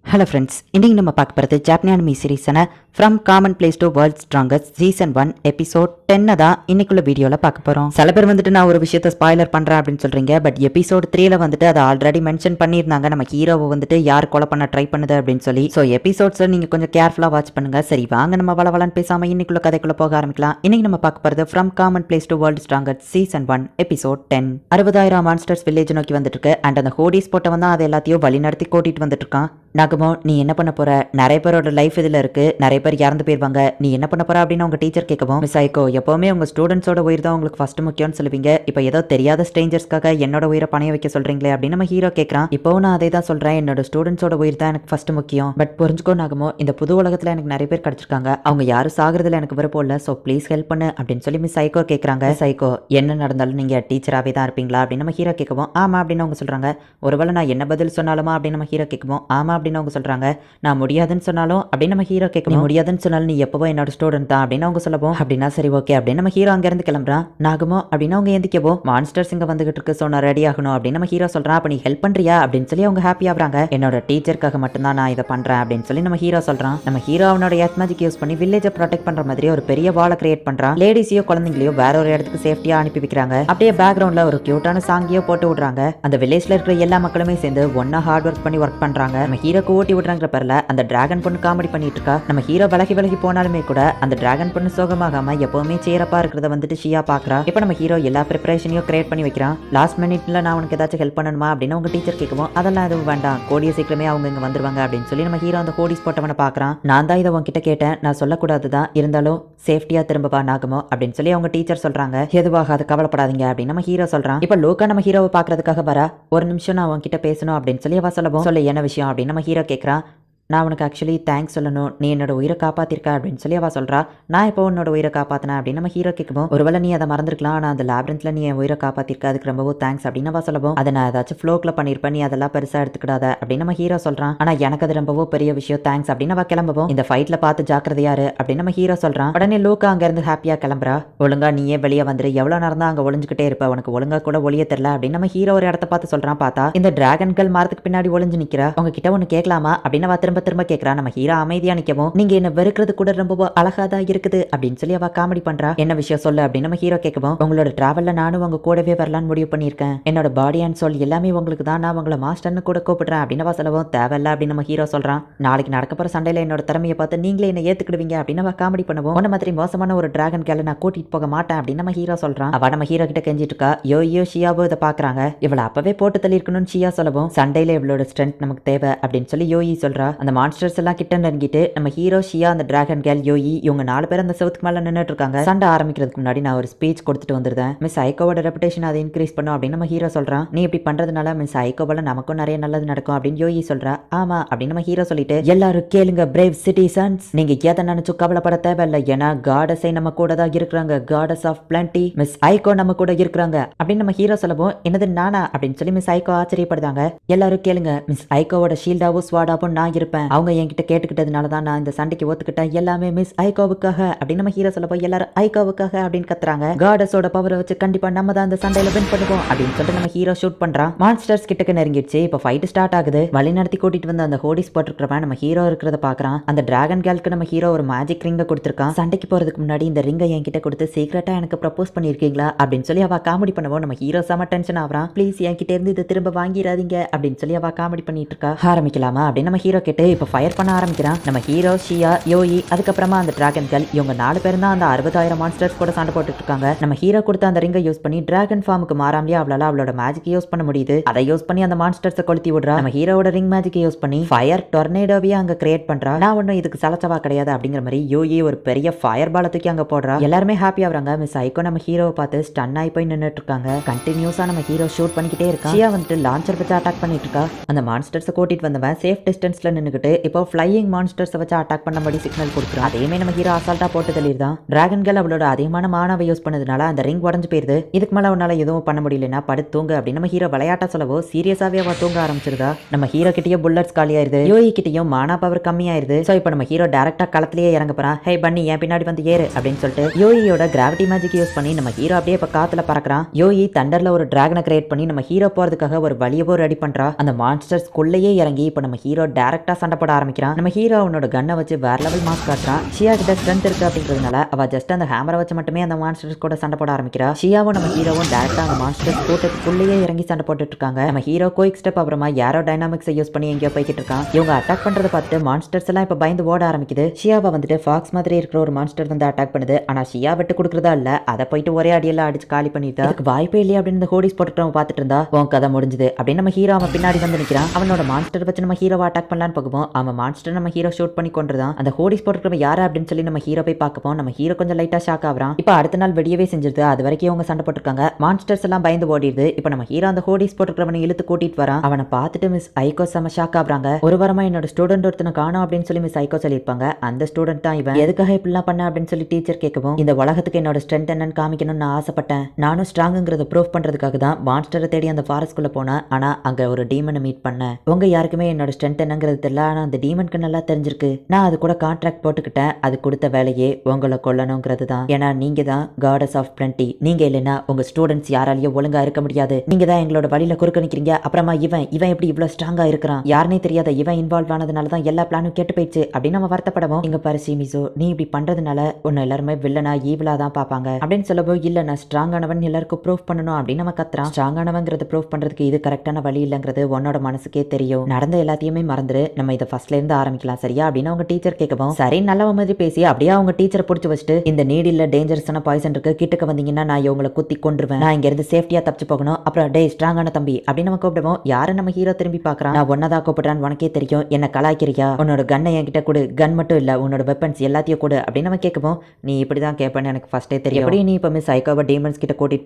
Hello friends, இன்றைக்கி நம்ம பார்க்க போகிறது ஜாப்பனி அனிமி சீரீஸான from common place to world strongest season 1 episode 10 தான் இன்னைக்குள்ள வீடியோவில் பார்க்க போகிறோம். சில பேர் வந்துட்டு நான் ஒரு விஷயத்தை ஸ்பாய்லர் பண்ணுறேன் அப்படின்னு சொல்கிறீங்க. பட் எபிசோட் 3ல வந்துட்டு அதை ஆல்ரெடி மென்ஷன் பண்ணியிருந்தாங்க. நம்ம ஹீரோவை வந்துட்டு யார் கொலை பண்ண ட்ரை பண்ணுது அப்படின்னு சொல்லி. ஸோ எபிசோட்ஸை நீங்கள் கொஞ்சம் கேர்ஃபுல்லாக வாட்ச் பண்ணுங்க. சரி, வாங்க நம்ம வளவலன்னு பேசாமல் இன்னைக்குள்ள கதைக்குள்ள போக ஆரம்பிக்கலாம். இன்னைக்கு நம்ம பார்க்க போகிறது from common place to world strongest season 1 episode 10. 60,000 monsters village நோக்கி வந்துட்டு இருக்கு. அண்ட் அந்த ஹோடிஸ் போட்டவன் தான் அதை எல்லாத்தையும் வழி நடத்தி கூட்டிட்டு வந்துட்டு இருக்கான். நாகமோ, நீ என்ன பண்ண போற? நிறைய பேரோட லைஃப் இதுல இருக்கு, நிறைய பேர் இறந்து போயிருவாங்க, நீ என்ன பண்ண போற அப்படின்னு உங்க டீச்சர் கேட்கவும், மிஸ் ஐகோ, எப்பவுமே உங்க ஸ்டூடெண்ட்ஸோட உயிர் தான் உங்களுக்கு ஃபர்ஸ்ட் முக்கியம்னு சொல்லுவீங்க. இப்போ ஏதோ தெரியாத ஸ்ட்ரேஞ்சர்ஸ்க்காக என்னோட உயிரை பணைய வைக்க சொல்றீங்களே அப்படின்னு நம்ம ஹீரோ கேட்கறான். இப்போ நான் அதே தான் சொல்றேன், என்னோட ஸ்டூடெண்ட்ஸோட உயிர் தான் எனக்கு ஃபர்ஸ்ட் முக்கியம். பட் புரிஞ்சுக்கோ நாகமோ, இந்த புது உலகத்துல எனக்கு நிறைய பேர் கிடைச்சிருக்காங்க, அவங்க யாரும் சாகுறதுல எனக்கு விருப்பம் இல்லை, ஸோ ப்ளீஸ் ஹெல்ப் பண்ணு அப்படின்னு சொல்லி மிஸ் ஐகோ கேட்கறாங்க. சைக்கோ, என்ன நடந்தாலும் நீங்க டீச்சராகவே தான் இருப்பீங்களா அப்படின்னு நம்ம ஹீரோ கேட்கவும், ஆமா அப்படின்னு அவங்க சொல்றாங்க. ஒருவேளை நான் என்ன பதில் சொன்னாலுமா அப்படின்னு நம்ம ஹீரோ கேட்கவும், ஆமா அப்படின்னு அவங்க சொல்றாங்க. நான் முடியாதுன்னு சொன்னாலும் அப்படின்னு நம்ம ஹீரோ கேட்கணும். முடியாதுன்னு சொன்னாலும் நீ எப்பவோ என்னோட ஸ்டூடெண்ட் தான் அப்படின்னு அவங்க சொல்லவும், அப்படின்னா சரி ஓகே அப்படின்னு நம்ம ஹீரோ அங்க இருந்து கிளம்புறான். நாகமோ அப்படின்னு அவங்க எந்திக்கவோ, மான்ஸ்டர்ஸ் இங்க வந்துகிட்டு இருக்கு, ஸோ நான் ரெடி ஆகணும் அப்படின்னு நம்ம ஹீரோ சொல்றான். அப்ப நீ ஹெல்ப் பண்றியா அப்படின்னு சொல்லி அவங்க ஹாப்பி ஆகுறாங்க. என்னோட டீச்சருக்காக மட்டும்தான் நான் இதை பண்றேன் அப்படின்னு சொல்லி நம்ம ஹீரோ சொல்றான். நம்ம ஹீரோ அவனோட எர்த் மேஜிக் யூஸ் பண்ணி வில்லேஜை ப்ரொடெக்ட் பண்ற மாதிரி ஒரு பெரிய வாலை கிரியேட் பண்றான். லேடிஸையோ குழந்தைங்களையோ வேற ஒரு இடத்துக்கு சேஃப்டியா அனுப்பி வைக்கிறாங்க. அப்படியே பேக்ரவுண்ட்ல ஒரு கியூட்டான சாங்கியோ போட்டு விடுறாங்க. அந்த வில்லேஜ்ல இருக்கிற எல்லா மக்களுமே சேர்ந்து ஒன்னா ஹார்ட் ஒர்க் பண்ணி ஒர்க் பண்றாங்க. நம்ம ஹீரோக்கு ஓட்டி விடுறாங்கிற பேர்ல அந்த டிராகன் பொண்ணு காமெடி பண்ணிட்டு இருக்கா. நம்ம ஹீரோ விலகி விலகி போனாலுமே கூட அந்த டிராகன் பொண்ணு சோகமாகாம எப்பவுமே சேரப்பா இருக்கிறத வந்துட்டு ஷியா பாக்குறா. இப்போ நம்ம ஹீரோ எல்லா ப்ரிப்பரேஷனையும் கிரியேட் பண்ணி வைக்கிறான். லாஸ்ட் மினிட்ல நான் உனக்கு ஏதாச்சும் ஹெல்ப் பண்ணணுமா அப்படின்னு உங்க டீச்சர் கேட்கவும், அதெல்லாம் எதுவும் வேண்டாம், கூடிய சீக்கிரமே அவங்க இங்க வந்துருவாங்க அப்படின்னு சொல்லி நம்ம ஹீரோ அந்த ஹோடிஸ் போட்டவனை பாக்குறான். நான் தான் இதை உங்ககிட்ட கேட்டேன், நான் சொல்லக்கூடாதுதான், இருந்தாலும் சேஃப்டியா திரும்பவா நாகமோ அப்படின்னு சொல்லி அவங்க டீச்சர் சொல்றாங்க. எதுவாக அது கவலைப்படாதீங்க அப்படின்னு நம்ம ஹீரோ சொல்றான். இப்போ லோக்கா நம்ம ஹீரோவை பாக்குறதுக்காக வர, ஒரு நிமிஷம் நான் உங்ககிட்ட பேசணும் அப்படின்னு சொல்லி அவ சொல்லவும், சொல்ல என்ன விஷயம் அப்படின்னு நம்ம ஹீரோ கேட்கறான். நான் உனக்கு ஆக்சுவலி தேங்க்ஸ் சொல்லணும், நீ என்னோட உயிரை காப்பாத்திருக்க அப்படின்னு சொல்லி அவ சொல்றா. நான் இப்போ உன்னோட உயிரை காப்பாத்தினேன் அப்படின்னு நம்ம ஹீரோ கேட்கவும், ஒருவேளை நீ அதை மறந்துருக்கலாம், ஆனால் அந்த லேப்ரண்ட்ல நீ என் உயிரை காப்பாத்திருக்க, அதுக்கு ரொம்பவும் தேங்க்ஸ் அப்படின்னு அவ சொல்லவும், அதை நான் ஏதாச்சும் ஃப்ளோக்கில் பண்ணியிருப்பேன், நீ அதெல்லாம் பெருசா எடுத்துக்கிடாத அப்படின்னு நம்ம ஹீரோ சொல்றான். ஆனா எனக்கு அது ரொம்பவும் பெரிய விஷயம், தேங்க்ஸ் அப்படின்னு அவ கிளம்பவும், இந்த ஃபைட்ல பார்த்து ஜாக்கிரதையாரு அப்படின்னு நம்ம ஹீரோ சொல்றான். உடனே லூக்கா அங்க இருந்து ஹாப்பியா கிளம்புறா. ஒழுங்கா நீயே வெளியே வந்துரு, எவ்வளவு நேரம் தான் அங்க ஒளிஞ்சுக்கிட்டே இருப்ப, உனக்கு ஒழுங்கா கூட ஒளிய தெரியல அப்படின்னு நம்ம ஹீரோ ஒரு இடத்த பார்த்து சொல்றான். பார்த்தா இந்த டிராகன்கள் மரத்துக்கு பின்னாடி ஒளிஞ்சு நிக்கிறா. உங்ககிட்ட ஒன்னு கேட்கலாமா அப்படின்னு அவ திரும்ப திரும்ப கேட்கறா. நம்ம ஹீரோ அமைதியா நிக்கவும், நீங்க என்ன வெறுக்கிறது கூட ரொம்ப அழகாதா இருக்குது அப்படின்னு சொல்லி அவ காமெடி பண்றா. என்ன விஷயம் சொல்லு அப்படின்னு நம்ம ஹீரோ கேட்கவும், உங்களோட டிராவல்ல நானும் உங்க கூடவே வரலான்னு முடிவு பண்ணிருக்கேன், என்னோட பாடி அண்ட் சோல் எல்லாமே உங்களுக்கு தான், நான் உங்களை மாஸ்டர்னு கூட கூப்பிடுறேன் அப்படின்னு அவ சொல்லவும், தேவையில்ல அப்படின்னு நம்ம ஹீரோ சொல்றான். நாளைக்கு நடக்க போற சண்டையில என்னோட திறமையை பார்த்து நீங்களே என்ன ஏத்துக்கிடுவீங்க அப்படின்னு அவ காமெடி பண்ணுவோம். உன்ன மாதிரி மோசமான ஒரு டிராகன் கேல நான் கூட்டிட்டு போக மாட்டேன் அப்படின்னு நம்ம ஹீரோ சொல்றான். அவ நம்ம ஹீரோ கிட்ட கெஞ்சிட்டு இருக்கா. யோ ஷியாவோ இதை பாக்குறாங்க. இவளை அப்பவே போட்டு தள்ளி இருக்கணும்னு ஷியா சொல்லவும், சண்டையில இவளோட ஸ்ட்ரென்த் நமக்கு தேவை அப்படின்னு சொல்லி யோயி சொல்றா. அந்த மான்ஸ்டர்ஸ் எல்லாம் கிட்ட நெருங்கிட்டு நம்ம ஹீரோ, ஷியா, அந்த டிராகன் கேல், யோயி இவங்க 4 பேர் அந்த செவுத்துக்கு மேல நின்னுட்டு இருக்காங்க. சண்டை ஆரம்பிக்கிறதுக்கு முன்னாடி நான் ஒரு ஸ்பீச் கொடுத்துட்டு வந்திருந்தேன், மிஸ் ஐகோவோட ரெப்புடேஷன் அதை இன்க்ரீஸ் பண்ணும் அப்படின்னு நம்ம ஹீரோ சொல்றான். நீ இப்படி பண்றதுனால மிஸ் ஐகோவால நமக்கும் நிறைய நல்லது நடக்கும் அப்படின்னு யோயி சொல்றா. ஆமா அப்படின்னு நம்ம ஹீரோ சொல்லிட்டு, எல்லாரும் கேளுங்க பிரேவ் சிட்டிசன்ஸ், நீங்க எதை நினைச்சு கவலைப்பட தேவையில்லை, ஏன்னா காடஸை நம்ம கூட தான் இருக்கிறாங்க, காடஸ் ஆஃப் பிளண்டி, மிஸ் ஐகோ நம்ம கூட இருக்கிறாங்க அப்படின்னு நம்ம ஹீரோ சொல்லவும், என்னது நானா அப்படின்னு சொல்லி மிஸ் ஐகோ ஆச்சரியப்படுதாங்க. எல்லாரும் கேளுங்க, மிஸ் ஐகோவோட ஷீல்டாவும் ஸ்வாடாவும் நான் இருப்பேன், அவங்க என்கிட்ட கேட்டுக்கிட்டதுனால தான் நான் இந்த சண்டைக்கு ஒத்துக்கிட்டேன், எல்லாமே மிஸ் ஐகோவுக்காக அப்படின்னு நம்ம ஹீரோ சொல்லப்போ, எல்லாரும் ஐகோவுக்காக அப்படின்னு கத்துறாங்க. காடஸோட பவரை வச்சு கண்டிப்பா நம்ம தான் இந்த சண்டையில வின் பண்ணுவோம் அப்படின்னு சொல்லிட்டு நம்ம ஹீரோ ஷூட் பண்றான். மான்ஸ்டர்ஸ் கிட்டக்கு நெருங்கிடுச்சு. இப்போ ஃபைட் ஸ்டார்ட் ஆகுது. வழி நடத்தி கூட்டிட்டு வந்து அந்த ஹோடிஸ் போட்டுருக்கிறவன் நம்ம ஹீரோ இருக்கிறத பாக்குறான். அந்த டிராகன் கேல்க்கு நம்ம ஹீரோ ஒரு மேஜிக் ரிங்க கொடுத்திருக்கான். சண்டைக்கு போறதுக்கு முன்னாடி இந்த ரிங்கை என்கிட்ட கொடுத்து சீக்கிரட்டா எனக்கு ப்ரப்போஸ் பண்ணிருக்கீங்களா அப்படின்னு சொல்லி அவ காமெடி பண்ணுவோம். நம்ம ஹீரோ செம டென்ஷன் ஆகுறான். ப்ளீஸ் என்கிட்ட இருந்து இதை திரும்ப வாங்கிடாதீங்க அப்படின்னு சொல்லி அவ காமெடி பண்ணிட்டு இருக்கா. ஆரம்பிக்கலாமா அப்படின்னு நம்ம ஹீரோ கேட்டு இப்போ ஃபயர் பண்ண ஆரம்பிக்கிறான். நம்ம ஹீரோ, ஷியா, யோயி, அதுக்கப்புறமா அந்த டிராகன் கேல் இவங்க 4 பேர் தான் அந்த 60,000 மான்ஸ்டர்ஸ் கூட சண்டை போட்டுட்டு இருக்காங்க. நம்ம ஹீரோ கொடுத்த அந்த ரிங்கை யூஸ் பண்ணி டிராகன் ஃபார்முக்கு மாறாமலே அவளால அவளோட மேஜிக் யூஸ் பண்ண முடியுது. அதை யூஸ் பண்ணி அந்த மான்ஸ்டர்ஸை கொளுத்தி விடுறா. நம்ம ஹீரோட ரிங் மேஜிக் யூஸ் பண்ணி ஃபயர் டொர்னேடோவே அங்க கிரியேட் பண்றா. நான் ஒன்னும் இதுக்கு சலச்சவா கிடையாது அப்படிங்கிற மாதிரி யோயி ஒரு பெரிய ஃபயர் பால தூக்கி அங்க போடுறா. எல்லாருமே ஹாப்பி ஆகுறாங்க. மிஸ் ஐகோ நம்ம ஹீரோவை பார்த்து ஸ்டன் ஆகி போய் நின்னுட்டு இருக்காங்க. கண்டினியூஸா நம்ம ஹீரோ ஷூட் பண்ணிக்கிட்டே இருக்கான். ஷியா வந்துட்டு லான்ச்சர் வச்சு அட்டாக் பண்ணிட்டு இருக்கா. அந்த மான்ஸ்டர்ஸை கூட்டிட்டு வந்தவன் சேஃப் டிஸ்டன்ஸ்ல நின்னுக்கிட்டு இப்போ ஃப்ளையிங் மான்ஸ்டர்ஸை வச்சு அட்டாக் பண்ணபடி சிக்னல் கொடுக்குறான். அதையுமே நம்ம ஹீரோ அசால்ட்டா போட்டு தள்ளிடுதான். டிராகன் கேல் அவளோட அதிகமான மானாவை யூஸ் பண்ணதுனால அந்த ரிங் உடஞ்சு போயிருது. இதுக்கு மேல அவனால எதுவும் பண்ண முடியலன்னா படுத்து தூங்க அப்படின்னு நம்ம ஹீரோ விளையாட்டா சொல்லவோ, சீரியஸாவே அவ தூங்க ஆரம்பிச்சிருதா. நம்ம ஹீரோ கிட்டயும் புல்லட்ஸ் காலியாயிருது. யோயி கிட்டயும் மானா பவர் கம்மியாயிருது. சோ இப்போ நம்ம ஹீரோ டைரக்டா களத்திலேயே இறங்க போறான். ஹே பன்னி, என் பின்னாடி வந்து ஏறு அப்படின்னு சொல்லிட்டு யோயியோட கிராவிட்டி மேஜிக் யூஸ் பண்ணி நம்ம ஹீரோ அப்படியே இப்ப காத்துல பறக்குறான். யோயி தண்டர்ல ஒரு டிராகனை கிரியேட் பண்ணி நம்ம ஹீரோ போறதுக்காக ஒரு வழியவோ ரெடி பண்றா. அந்த மான்ஸ்டர்ஸ் குள்ளேயே இறங்கி இப்ப நம்ம ஹீரோ டைரக்டா சண்டை போட ஆரம்பிக்கிறான். நம்ம ஹீரோ அவனோட கன்னை வச்சு வேற லெவல் மாஸ் காட்டுறான். ஷியா கிட்ட ஸ்ட்ரென்த் இருக்கு அப்படின்றதுனால அவ ஜஸ்ட் அந்த ஹேமரை வச்சு மட்டுமே அந்த மான்ஸ்டர்ஸ் கூட சண்டை போட ஆரம்பிக்கிறா. ஷியாவும் நம்ம ஹீரோவும் டேரக்டா அந்த மான்ஸ்டர்ஸ் கூட்டத்துக்குள்ளேயே இறங்கி சண்டை போட்டுட்டு இருக்காங்க. நம்ம ஹீரோ குயிக் ஸ்டெப் அப்புறமா யாரோ டைனாமிக்ஸை யூஸ் பண்ணி எங்கேயோ போய்கிட்டு இருக்கான். இவங்க அட்டாக் பண்றதை பார்த்துட்டு மான்ஸ்டர்ஸ் எல்லாம் இப்ப பயந்து ஓட ஆரம்பிக்குது. ஷியாவை வந்துட்டு ஃபாக்ஸ் மாதிரி இருக்கிற ஒரு மான்ஸ்டர் வந்து அட்டாக் பண்ணுது. ஆனா ஷியா விட்டு கொடுக்குறதா இல்ல, அதை போயிட்டு ஒரே அடியெல்லாம் அடிச்சு காலி பண்ணிட்டா. அதுக்கு வாய்ப்பே இல்லையா அப்படின்னு ஹோடிஸ் போட்டுட்டு பார்த்துட்டு இருந்தா உன் கதை முடிஞ்சது அப்படின்னு நம்ம ஹீரோ அவன் பின்னாடி வந்து நிற்கிறான். அவனோட மான்ஸ்டர் வச்சு நம்ம ஹீரோவை அட்டாக் பண்ணலான்னு போகும்போது அவன் மான்ஸ்டர் நம்ம ஹீரோ ஷூட் பண்ணி கொண்டுதான். அந்த ஹோடிஸ் போட்டுக்கிறவன் யாரு அப்படின்னு சொல்லி நம்ம ஹீரோ போய் பார்க்கப்போம். நம்ம ஹீரோ கொஞ்சம் லைட்டா ஷாக் ஆகுறான். இப்போ அடுத்த நாள் வெடியவே செஞ்சிருது. அது வரைக்கும் அவங்க சண்டை போட்டுருக்காங்க. மான்ஸ்டர்ஸ் எல்லாம் பயந்து ஓடிடுது. இப்போ நம்ம ஹீரோ அந்த ஹோடிஸ் போட்டுக்கிறவனை இழுத்து கூட்டிட்டு வரான். அவனை பார்த்துட்டு மிஸ் ஐகோ செம ஷாக் ஆகுறாங்க. ஒரு வாரமா என்னோட ஸ்டூடெண்ட் ஒருத்தனை காணோம் அப்படின்னு சொல்லி மிஸ் ஐகோ சொல்லியிருப்பாங்க. அந்த ஸ்டூடெண்ட் தான் இவன். எதுக்காக இப்படிலாம் பண்ண அப்படின்னு சொல்லி டீச்சர் கேட்கவும், இந்த உலகத்துக்கு என்னோட ஸ்ட்ரென்த் என்னன்னு காமிக்கணும்னு நான் ஆசைப்பட்டேன். நானும் ஸ்ட்ராங்குங்கிறத ப்ரூவ் பண்றதுக்காக தான் மான்ஸ்டரை தேடி அந்த ஃபாரஸ்ட்குள்ள போனேன். ஆனா அங்க ஒரு டீமனை மீட் பண்ணேன். உங்க யாருக்குமே என்னோட ஸ்ட்ரென்த் என்னங்கிறது தெரியல. ஆனா அந்த டீமனுக்கு நல்லா தெரிஞ்சிருக்கு. நான் அது கூட கான்ட்ராக்ட் போட்டுக்கிட்டேன். அது கொடுத்த வேலையே உங்களை கொல்லணுங்கிறது தான். ஏன்னா நீங்க தான் காடஸ் ஆஃப் பிளண்டி. நீங்க இல்லைன்னா உங்க ஸ்டூடெண்ட்ஸ் யாராலையும் ஒழுங்கா இருக்க முடியாது. நீங்க தான் எங்களோட வழியில குறுக்க நிக்கிறீங்க. அப்புறமா இவன் எப்படி இவ்வளவு ஸ்ட்ராங்கா இருக்கிறான், யாருனே தெரியாத இவன் இன்வால்வ் ஆனதுனால தான் எல்லா பிளானும் கெட்டு போயிடுச்சு அப்படின்னு நம்ம வருத்தப்படவும், இங்க பாரு ஷிமிசோ, நீ இப்படி பண்றதுனால உன்னை எல்லாருமே வில்லனா ஈவிலா தான் பாப்பாங்க அப்படின்னு சொல்லவும், இல்ல நான் ஸ்ட்ராங்கானவன் எல்லாருக்கும் ப்ரூவ் பண்ணணும் அப்படின்னு நம்ம கத்துறான். ஸ்ட்ராங்கானவங்கிறத ப்ரூவ் பண்றதுக்கு இது கரெக்டான வழி இல்லைங்கிறது உன்னோட மனசுக்கே தெரியும். நடந்த எல்லாத்தையுமே மறந்துரு, நம்ம இதை ஃபர்ஸ்ட்ல இருந்து ஆரம்பிக்கலாம் சரியா அப்படின்னு அவங்க டீச்சர் கேட்கவும், சரி நல்ல மாதிரி பேசி அப்படியே அவங்க டீச்சரை பிடிச்சி வச்சுட்டு, இந்த நீடில் டேஞ்சரஸான பாய்சன் இருக்கு, கிட்டக்க வந்தீங்கன்னா நான் இவங்களை குத்தி கொண்டுருவேன். நான் இங்க இருந்து சேஃப்டியா தப்பிச்சு போகணும். அப்புறம் டே ஸ்ட்ராங்கான தம்பி அப்படின்னு நம்ம கூப்பிடுவோம். யாரு நம்ம ஹீரோ திரும்பி பாக்குறான். நான் ஒன்னதான் கூப்பிடுறான்னு உனக்கே தெரியும், என்ன கலாய்க்கிறியா, உன்னோட கன்னை என்கிட்ட கொடு, கன் மட்டும் இல்ல உன்னோட வெப்பன்ஸ் எல்லாத்தையும் கொடு அப்படின்னு நம்ம கேட்கவும், நீ இப்படிதான் கேட்பேன்னு எனக்கு ஃபர்ஸ்டே தெரியும். எப்படி நீ இப்ப மிஸ் ஐகோவை டீமன்ஸ் கிட்ட கூட்டிட்டு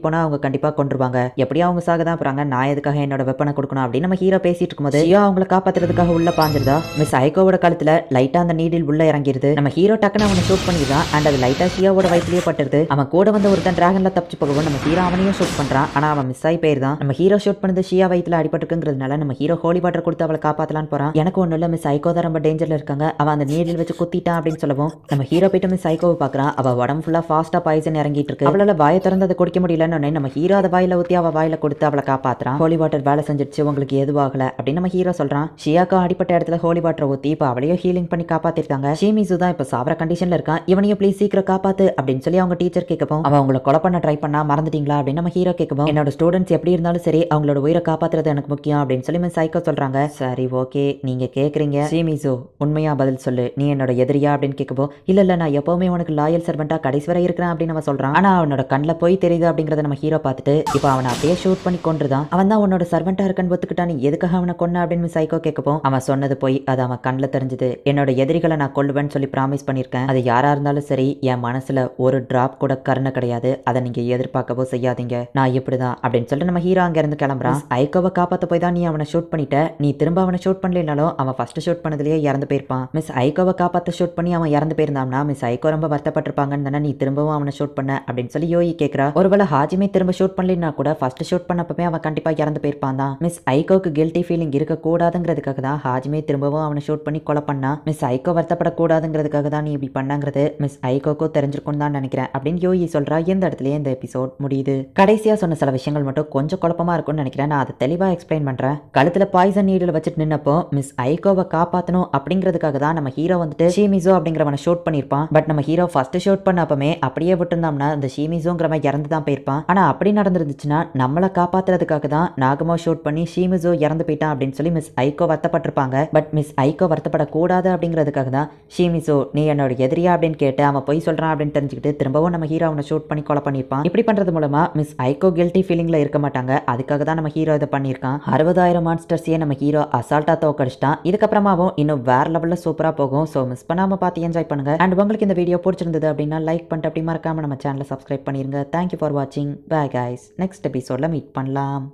போனா அவங்க கண்டிப்பா கொண்டுருவாங்க. எப்படியா அவங்க சாக தான் போறாங்க, நான் எதுக்காக என்னோட வெப்பனை கொடுக்கணும் அப்படின்னு நம்ம ஹீரோ பேசிட்டு இருக்கும்போது ஷியா அவங்களை காப்பாத்துறதுக்காக உள்ள பாஞ்சிருதா. மிஸ் ஐகோவோட கழுத்துல லைட்டா அந்த நீடில் உள்ள இறங்கிருது. நம்ம ஹீரோ டக்குன்னு அவனை ஷூட் பண்ணிடுறான். அண்ட் அது லைட்டா ஷியாவோட வயிற்றுலயே பட்டுருது. அவன் கூட வந்து ஒருத்தன் டிராகன்ல தப்பிச்சு போகவும் நம்ம ஹீரோ அவனையும் ஷூட் பண்றான். ஆனா அவன் மிஸ் ஆகி போயிருந்தான். நம்ம ஹீரோ ஷூட் பண்ணது ஷியா வயிற்றுல அடிபட்டுருக்குங்கிறதுனால நம்ம ஹீரோ ஹோலி வாட்டர் கொடுத்து அவளை காப்பாத்தலான்னு போறான். எனக்கு ஒண்ணு இல்ல, மிஸ் ஐகோ தான் ரொம்ப டேஞ்சர்ல இருக்காங்க, அவன் அந்த நீடில் வச்சு குத்திட்டான் அப்படின்னு சொல்லவும், நம்ம ஹீரோ போயிட்டு மிஸ் ஐகோவை பாக்குறான். அவ உடம்பு ஃபுல்லா ஃபாஸ்டா பாய்சன் இறங்கிட்டு இருக்கு. அவளால வாயை திறந்து அதை குடிக்க முடியலன்னு நம்ம ஹீரோ அதை வாயில ஊத்தி அவ வாயில கொடுத்து அவளை காப்பாத்துறான். ஹோலி வாட்டர் வேலை செஞ்சிருச்சு, உங்களுக்கு எதுவாகல அப்படின்னு நம்ம ஹீரோ சொல்றான். ஷியாக்கா அடிப்பட்ட இடத்துல ஹோலி வாட்டர் ஊத்தி இப்ப அவளையும் ஹீலிங் பண்ணி காப்பாத்திருக்காங்க. ஷிமிசு தான் இப்ப சாவர கண்டிஷன்ல இருக்கான். இவனையும் ப்ளீஸ் சீக்கிரம் காப்பாத்து அப்படின்னு சொல்லி அவங்க டீச்சர் கேட்கவும், அவன் உங்களை கொலை பண்ண ட்ரை பண்ணா மறந்துட்டீங்களா அப்படின்னு நம்ம ஹீரோ கேட்கவும், என்னோட ஸ்டூடெண்ட்ஸ் எப்படி இருந்தாலும் சரி அவங்களோட உயிரை காப்பாத்துறது எனக்கு முக்கியம் அப்படின்னு சொல்லி மிஸ் ஐகோ சொல்றாங்க. சரி ஓகே நீங்க கேக்குறீங்க, ஷிமிசு உண்மையா பதில் சொல்லு, நீ என்னோட எதிரியா அப்படின்னு கேட்கவும், இல்ல நான் எப்பவுமே உனக்கு லாயல் சர்வெண்டா கடைசி வரை இருக்கிறேன் அப்படின்னு நம்ம சொல்றான். ஆனா அவனோட கண்ணில் போய் தெரியுது அப்படிங்கறத நம்ம ஹீரோ பார்த்துட்டு இப்போ அவனை அப்படியே ஷூட் பண்ணி கொண்டுதான். அவன் தான் உன்னோட சர்வெண்டா இருக்கன்னு ஒத்துக்கிட்டா, நீ எதுக்காக அவனை கொன்ன அப்படின்னு மிஸ் ஐகோ கேட்கவும், அவன் சொன்னது போய் அது அவன் கண்ணில் தெரிஞ்சது. என்னோட எதிரிகளை நான் கொல்லுவேன்னு சொல்லி ப்ராமிஸ் பண்ணியிருக்கேன். அது யாரா இருந்தாலும் சரி, என் மனசுல ஒரு டிராப் கூட கருணை கிடையாது. அதை நீங்க எதிர்பார்க்கவோ செய்யாதீங்க. நான் இப்படிதான் அப்படின்னு சொல்லிட்டு நம்ம ஹீரோ அங்க இருந்து கிளம்புறான். ஐகோவை காப்பாத்த போய் தான் நீ அவனை ஷூட் பண்ணிட்ட. நீ திரும்ப அவனை ஷூட் பண்ணலனாலும் அவன் ஃபர்ஸ்ட் ஷூட் பண்ணதுலயே இறந்து போயிருப்பான். மிஸ் ஐகோவை காப்பாத்த ஷூட் பண்ணி அவன் இறந்து போயிருந்தான்னா மிஸ் ஐகோ ரொம்ப வருத்தப்பட்டிருப்பாங்கன்னு தானே நீ திரும்பவும் அவனை ஷூட் பண்ண அப்படின்னு சொல்லி யோகி கேட்கிறா. ஒருவேளை ஹாஜிமே திரும்ப ஷூட் பண்ணலனா கூட ஃபர்ஸ்ட் ஷூட் பண்ணப்பவே அவன் கண்டிப்பா இறந்து போயிருப்பான் தான். மிஸ் ஐகோக்கு கில்ட்டி ஃபீலிங் இருக்க கூடாதுங்கிறதுக்காக தான் ஹாஜிமே திரும்பவும் அவனை ஷூட் பண்ணி கொலை பண்ணா. மிஸ் ஐகோ வருத்தப்படக்கூடாதுங்கிறதுக்காக தான் நீ இப்படி பண்ணாங்கிறது மிஸ் ஐகோக்கோ தெரிஞ்சிருக்கும் தான் நினைக்கிறேன் அப்படின்னு யோகி சொல்றா. இந்த இடத்துலயே இந்த எபிசோட் முடியுது. கடைசியா சொன்ன சில விஷயங்கள் மட்டும் கொஞ்சம் குழப்பமா இருக்கும்னு நினைக்கிறேன். நான் அதை தெளிவா எக்ஸ்பிளைன் பண்றேன். கழுத்துல பாய்சன் நீடில் வச்சுட்டு நின்னப்போ மிஸ் ஐகோவை காப்பாத்தணும் அப்படிங்கிறதுக்காக தான் நம்ம ஹீரோ வந்துட்டு ஷிமிசோ அப்படிங்கிறவனை ஷூட் பண்ணிருப்பான். பட் நம்ம ஹீரோ ஃபர்ஸ்ட் ஷூட் பண்ணப்பமே அப்படியே விட்டுருந்தோம்னா அந்த ஷிமிசோங்கிறவன் இறந்து தான் போயிருப்பான். ஆனா அப்படி நடந்துருந்துச்சுன்னா நம்மளை காப்பாத்துறதுக்காக தான் நாகமோ ஷூட் பண்ணி ஷிமிசோ இறந்து போயிட்டான் அப்படின்னு சொல்லி மிஸ் ஐகோ வருத்தப்பட்டிருப்பாங்க. பட் மிஸ் ஐகோ வருத்தப்படக்கூடாது அப்படிங்கிறதுக்காக தான் ஷிமிசோ நீ என்னோட எதிரியா அப்படின்னு கேட்டு அவன் போய் சொல்றான் அப்படின்னு தெரிஞ்சுக்கிட்டு திரும்பவும் நம்ம ஹீரோ அவனை ஷூட் பண்ணி கொலை பண்ணிருப்பான். இப்படி பண்றது மூலமா மிஸ் ஐகோ கில்ட்டி ஃபீலிங்ல இருக்க மாட்டாங்க. அதுக்காக தான் நம்ம ஹீரோ இதை பண்ணியிருக்கான். 60,000 மான்ஸ்டர்ஸையே நம்ம ஹீரோ அசால்ட்டா தோக்கடிச்சிட்டான். இதுக்கப்புறமாவும் இன்னும் வேற லெவல்ல சூப்பரா போகும். ஸோ மிஸ் பண்ணாம பார்த்து என்ஜாய் பண்ணுங்க. அண்ட் உங்களுக்கு இந்த வீடியோ பிடிச்சிருந்தது அப்படின்னா லைக் பண்ணிட்டு அப்படி மறக்காம நம்ம சேனலை சப்ஸ்கிரைப் பண்ணிருங்க. தேங்க்யூ ஃபார் வாட்சிங். Bye guys. நெக்ஸ்ட் எபிசோட்ல மீட் பண்ணலாம்.